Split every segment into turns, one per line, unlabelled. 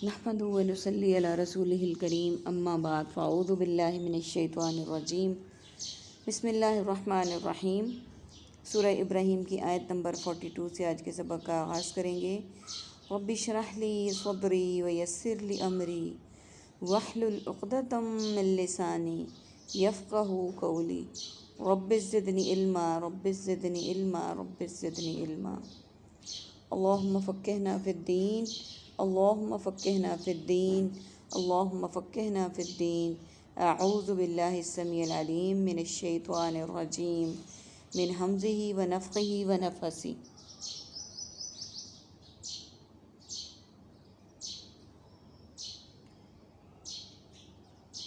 نحمدہ و نصلی علی رسولہ الکریم اما بعد فاعوذ باللہ من الشیطان الرجیم بسم اللہ الرحمن الرحیم۔ سورہ ابراہیم کی آیت نمبر 42 سے آج کے سبق کا آغاز کریں گے۔ رب اشرح لی صدری ویسر لی امری واحلل عقدۃ من لسانی یفقہوا قولی رب زدنی علما رب زدنی علما رب زدنی علما۔ اللہم فقہنا فی الدین اللہم فقہنا فی الدین اللہم فقہنا فی الدین۔ اعوذ باللہ السمیع العلیم من الشیطان الرجیم من ہمزہ ونفخہ ونفثہ۔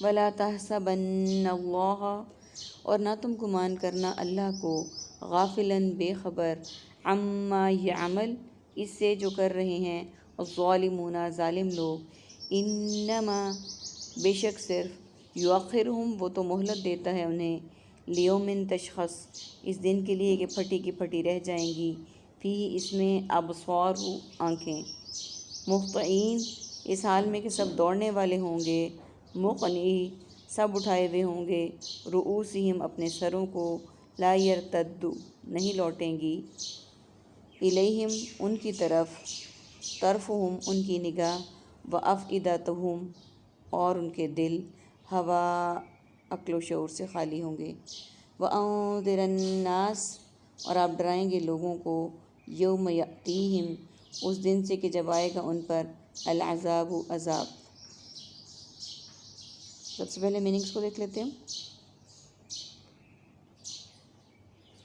ولا تحسبن اللہ، اور نہ تم گمان کرنا اللہ کو، غافلاً بے خبر، عما یعمل، اس سے جو کر رہے ہیں، الظالمون ظالم لوگ، انما بے شک صرف، یؤخرہم وہ تو مہلت دیتا ہے انہیں، لیوم تشخص اس دن کے لیے کہ پھٹی کی پھٹی رہ جائیں گی، فیہ اس میں، ابصار آنکھیں، مہطعین اس حال میں کہ سب دوڑنے والے ہوں گے، مقنعی سب اٹھائے ہوئے ہوں گے، رؤوسہم اپنے سروں کو، لا یرتد نہیں لوٹیں گی، الیہم ان کی طرف، طرفہم ان کی نگاہ، وافئدتہم اور ان کے دل، ہوا عقل و شعور سے خالی ہوں گے، وانذر الناس اور آپ ڈرائیں گے لوگوں کو، یوم یأتیہم اس دن سے کہ جب آئے گا ان پر، العذاب عذاب۔ سب سے پہلے میننگس کو دیکھ لیتے ہیں۔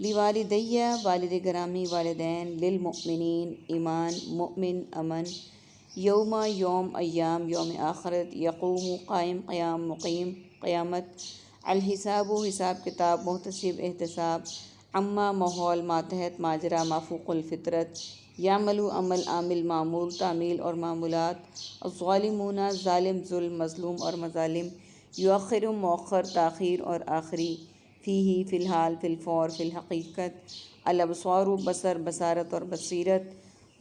لوالدیہ والد گرامی والدین، للمؤمنین ایمان، مؤمن امن، یوم یوم ایام یوم آخرت، یقوم قائم قیام مقیم قیامت، الحساب حساب کتاب محتسب احتساب، عما ماحول ماتحت ماجرا مافوق الفطرت، یعمل عمل عامل معمول تعمیل اور معمولات، الظالمون ظالم ظلم مظلوم اور مظالم، یؤخر مؤخر تاخیر اور آخری، فیہ فی الحال فی الفور فی الحقیقت، الابصار بصر بصارت اور بصیرت،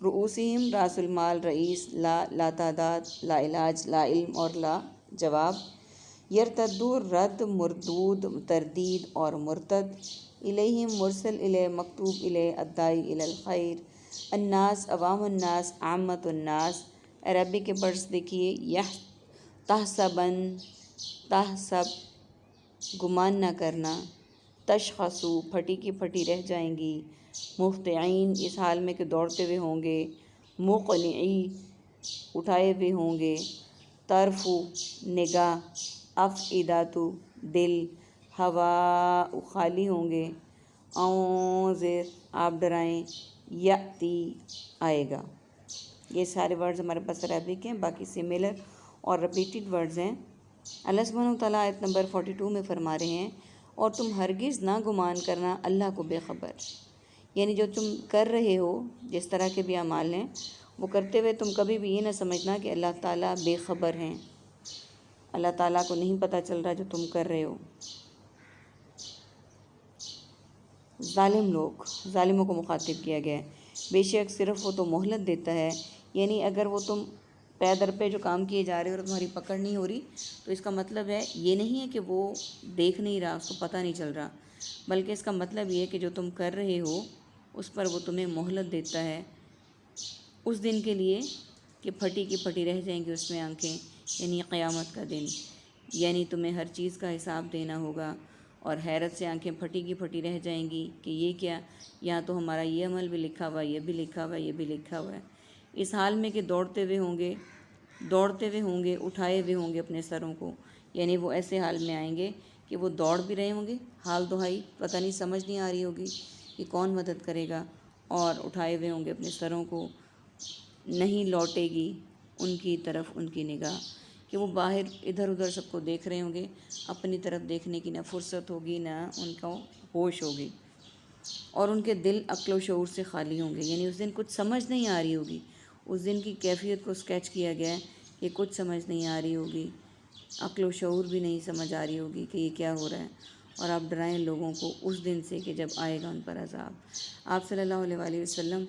رؤوسہم راس المال رئیس، لا تعداد لا علاج لا علم اور لا جواب، یرتدو رد مردود تردید اور مرتد، الیہم مرسل الیہ مکتوب الیہ الداعی الی الخیر، الناس عوام الناس عامۃ الناس۔ عربی کے برڈس دیکھیے، تحسبن تحسب گمان نہ کرنا، تشخصو پھٹی کی پھٹی رہ جائیں گی، مہطعین اس حال میں کہ دوڑتے ہوئے ہوں گے، مقنعی اٹھائے ہوئے ہوں گے، طرفو نگاہ، افئداتو دل، ہوا خالی ہوں گے، انذر آپ ڈرائیں، یأتی آئے گا۔ یہ سارے ورڈز ہمارے پاس عربی کے ہیں، باقی سملر اور ریپیٹڈ ورڈز ہیں۔ اللہ سبحانہ وتعالیٰ آیت نمبر 42 میں فرما رہے ہیں، اور تم ہرگز نہ گمان کرنا اللہ کو بے خبر، یعنی جو تم کر رہے ہو جس طرح کے بھی اعمال ہیں وہ کرتے ہوئے تم کبھی بھی یہ نہ سمجھنا کہ اللہ تعالیٰ بے خبر ہیں، اللہ تعالیٰ کو نہیں پتہ چل رہا جو تم کر رہے ہو۔ ظالم لوگ، ظالموں کو مخاطب کیا گیا ہے، بے شک صرف وہ تو مہلت دیتا ہے، یعنی اگر وہ تم پے در پہ جو کام کیے جا رہے ہو اور تمہاری پکڑ نہیں ہو رہی تو اس کا مطلب ہے یہ نہیں ہے کہ وہ دیکھ نہیں رہا، اس کو پتہ نہیں چل رہا، بلکہ اس کا مطلب یہ ہے کہ جو تم کر رہے ہو اس پر وہ تمہیں مہلت دیتا ہے اس دن کے لیے کہ پھٹی کی پھٹی رہ جائیں گی اس میں آنکھیں، یعنی قیامت کا دن، یعنی تمہیں ہر چیز کا حساب دینا ہوگا، اور حیرت سے آنکھیں پھٹی کی پھٹی رہ جائیں گی کہ یہ کیا، یہاں تو ہمارا یہ عمل بھی لکھا ہوا ہے، یہ بھی لکھا ہوا ہے، یہ بھی لکھا ہوا ہے، اس حال میں کہ دوڑتے ہوئے ہوں گے اٹھائے ہوئے ہوں گے اپنے سروں کو، یعنی وہ ایسے حال میں آئیں گے کہ وہ دوڑ بھی رہے ہوں گے، حال دہائی پتہ نہیں سمجھ نہیں آ رہی ہوگی کہ کون مدد کرے گا، اور اٹھائے ہوئے ہوں گے اپنے سروں کو، نہیں لوٹے گی ان کی طرف ان کی نگاہ، کہ وہ باہر ادھر ادھر سب کو دیکھ رہے ہوں گے، اپنی طرف دیکھنے کی نہ فرصت ہوگی نہ ان کو ہوش ہوگی، اور ان کے دل عقل و شعور سے خالی ہوں گے، یعنی اس دن کچھ سمجھ نہیں آ رہی ہوگی، اس دن کی کیفیت کو اسکیچ کیا گیا ہے کہ کچھ سمجھ نہیں آ رہی ہوگی، عقل و شعور بھی نہیں سمجھ آ رہی ہوگی کہ یہ کیا ہو رہا ہے، اور آپ ڈرائیں لوگوں کو اس دن سے کہ جب آئے گا ان پر عذاب۔ آپ صلی اللہ علیہ وآلہ وسلم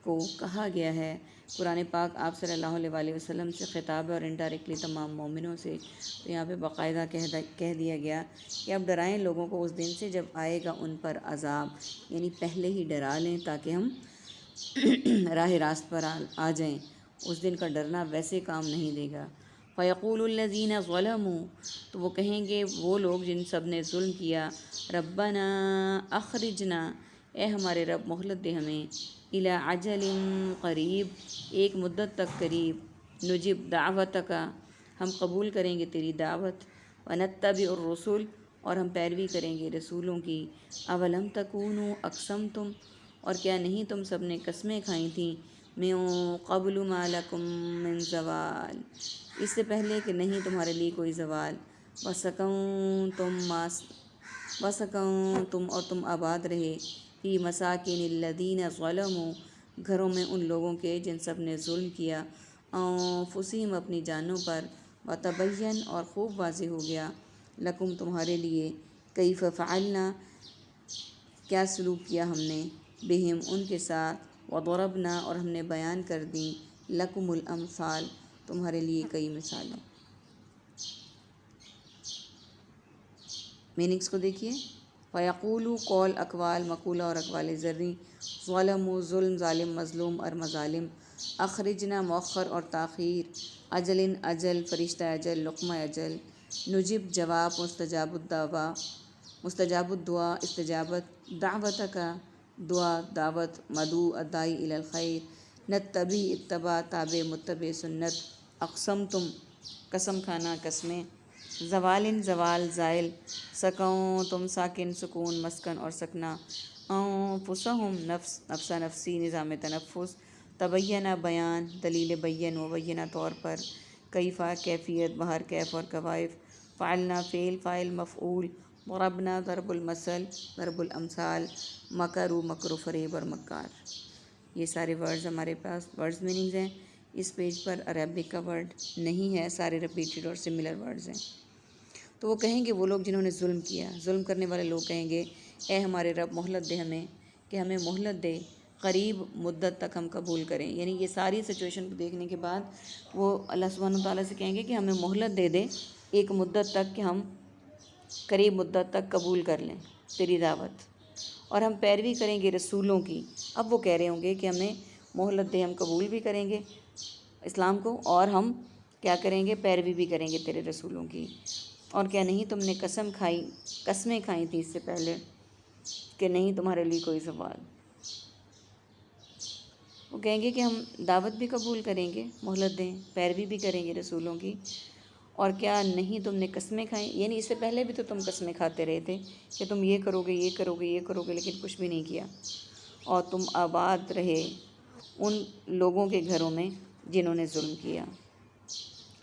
کو کہا گیا ہے۔ قرآن پاک آپ صلی اللہ علیہ وآلہ وسلم سے خطاب ہے اور انڈائریکٹلی تمام مومنوں سے، تو یہاں پہ باقاعدہ کہہ دیا گیا کہ اب ڈرائیں لوگوں کو اس دن سے جب آئے گا ان پر عذاب، یعنی پہلے ہی ڈرا لیں تاکہ ہم راہ راست پر آ جائیں۔ اس دن کا ڈرنا ویسے کام نہیں دے گا۔ فَيَقُولُ الَّذِينَ ظَلَمُوا، تو وہ کہیں گے وہ لوگ جن سب نے ظلم کیا، ربنا اخرجنا، اے ہمارے رب مہلت دے ہمیں، الی اجل قریب، ایک مدت تک قریب، نجب دعوتک، ہم قبول کریں گے تیری دعوت، ونتبع الرسل، اور ہم پیروی کریں گے رسولوں کی، اولم تکونوا اقسمتم، اور کیا نہیں تم سب نے قسمیں کھائی تھیں، من قبل ما لکم من زوال، اس سے پہلے کہ نہیں تمہارے لیے کوئی زوال، وسکنتم، اور تم آباد رہے، فی مساکن الذین ظلموا، گھروں میں ان لوگوں کے جن سب نے ظلم کیا، انفسہم، اپنی جانوں پر، وتبین، اور خوب واضح ہو گیا، لکم، تمہارے لیے، کیف فعلنا، کیا سلوک کیا ہم نے، بہم، ان کے ساتھ، وضربنا، اور ہم نے بیان کر دیں، لکم الامثال، تمہارے لیے کئی مثالیں۔ میننگس کو دیکھیے، فَيَقُولُ، قول، اقوال، مقولہ اور اقوال زرعی، ظلموا، ظلم، ظالم، مظلوم اور مظالم، اخرجنا، مؤخر اور تاخیر، اجل، اجل، فرشتہ اجل، لقمہ اجل، نجب، جواب، مستجاب الدعا، استجابت، دعوتک، دعا، دعوت، مدعو، الداعی الی الخیر، نتبع، اتباع، تابع، متبع، سنت، اقسمتم، قسم کھانا، قسمیں، زوال، زوال، زائل، سکنتم، ساکن، سکون، مسکن اور سکنا، انفسہم، نفس، نفسہ نفسی، نظام تنفس، تبینہ، بیان، دلیل بین، مبینہ طور پر، کیفہ، کیفیت، بہر، کیف اور کوائف، فعلنا، فعل، فاعل، مفعول، ضربنا، ضرب المثل، ضرب الامثال، مکروا، مکر و فریب اور مکار۔ یہ سارے ورڈز ہمارے پاس ورڈز میننگز ہیں۔ اس پیج پر عربک کا ورڈ نہیں ہے، سارے ریپیٹڈ اور سملر ورڈز ہیں۔ تو وہ کہیں گے وہ لوگ جنہوں نے ظلم کیا، ظلم کرنے والے لوگ کہیں گے، اے ہمارے رب مہلت دے ہمیں، کہ ہمیں مہلت دے، قریب مدت تک ہم قبول کریں، یعنی یہ ساری سچویشن کو دیکھنے کے بعد وہ اللہ سبحانہ وتعالیٰ سے کہیں گے کہ ہمیں مہلت دے دے ایک مدت تک، کہ ہم قریب مدت تک قبول کر لیں تیری دعوت، اور ہم پیروی کریں گے رسولوں کی۔ اب وہ کہہ رہے ہوں گے کہ ہمیں مہلت دے، ہم قبول بھی کریں گے اسلام کو، اور ہم کیا کریں گے، پیروی بھی کریں گے تیرے رسولوں کی، اور کیا نہیں تم نے قسمیں کھائی تھیں اس سے پہلے کہ نہیں تمہارے لیے کوئی زوال۔ وہ کہیں گے کہ ہم دعوت بھی قبول کریں گے، مہلت دیں، پیروی بھی کریں گے رسولوں کی، اور کیا نہیں تم نے قسمیں کھائیں، یعنی اس سے پہلے بھی تو تم قسمیں کھاتے رہے تھے کہ تم یہ کرو گے، یہ کرو گے، یہ کرو گے، لیکن کچھ بھی نہیں کیا، اور تم آباد رہے ان لوگوں کے گھروں میں جنہوں نے ظلم کیا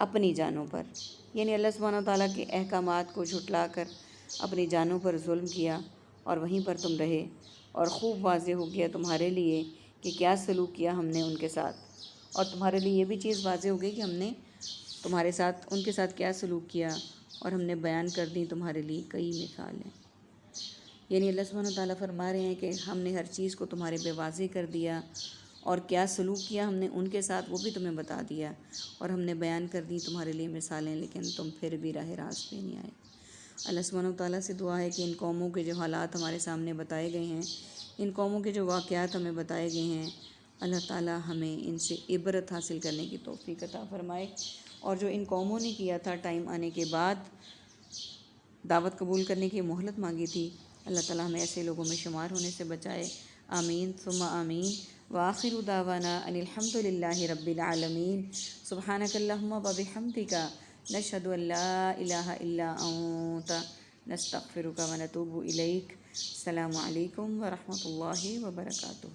اپنی جانوں پر، یعنی اللہ سبحانہ وتعالیٰ کے احکامات کو جھٹلا کر اپنی جانوں پر ظلم کیا، اور وہیں پر تم رہے، اور خوب واضح ہو گیا تمہارے لیے کہ کیا سلوک کیا ہم نے ان کے ساتھ، اور تمہارے لیے یہ بھی چیز واضح ہو گئی کہ ہم نے تمہارے ساتھ ان کے ساتھ کیا سلوک کیا، اور ہم نے بیان کر دی تمہارے لیے کئی مثالیں۔ یعنی اللہ سبحانہ وتعالیٰ فرما رہے ہیں کہ ہم نے ہر چیز کو تمہارے پہ واضح کر دیا، اور کیا سلوک کیا ہم نے ان کے ساتھ وہ بھی تمہیں بتا دیا، اور ہم نے بیان کر دی تمہارے لیے مثالیں، لیکن تم پھر بھی راہ راست پہ نہیں آئے۔ اللہ سبحانہ وتعالیٰ سے دعا ہے کہ ان قوموں کے جو حالات ہمارے سامنے بتائے گئے ہیں، ان قوموں کے جو واقعات ہمیں بتائے گئے ہیں، اللہ تعالیٰ ہمیں ان سے عبرت حاصل کرنے کی توفیق عطا فرمائے، اور جو ان قوموں نے کیا تھا ٹائم آنے کے بعد دعوت قبول کرنے کی مہلت مانگی تھی، اللہ تعالیٰ ہمیں ایسے لوگوں میں شمار ہونے سے بچائے، آمین ثم آمین۔ وآخر دعوانا ان الحمد للہ رب العالمین، سبحانک اللہم وبحمدک، نشہد ان لا الہ الا انت، نستغفرک ونتوب الیک۔ السلام علیکم ورحمۃ اللہ وبرکاتہ۔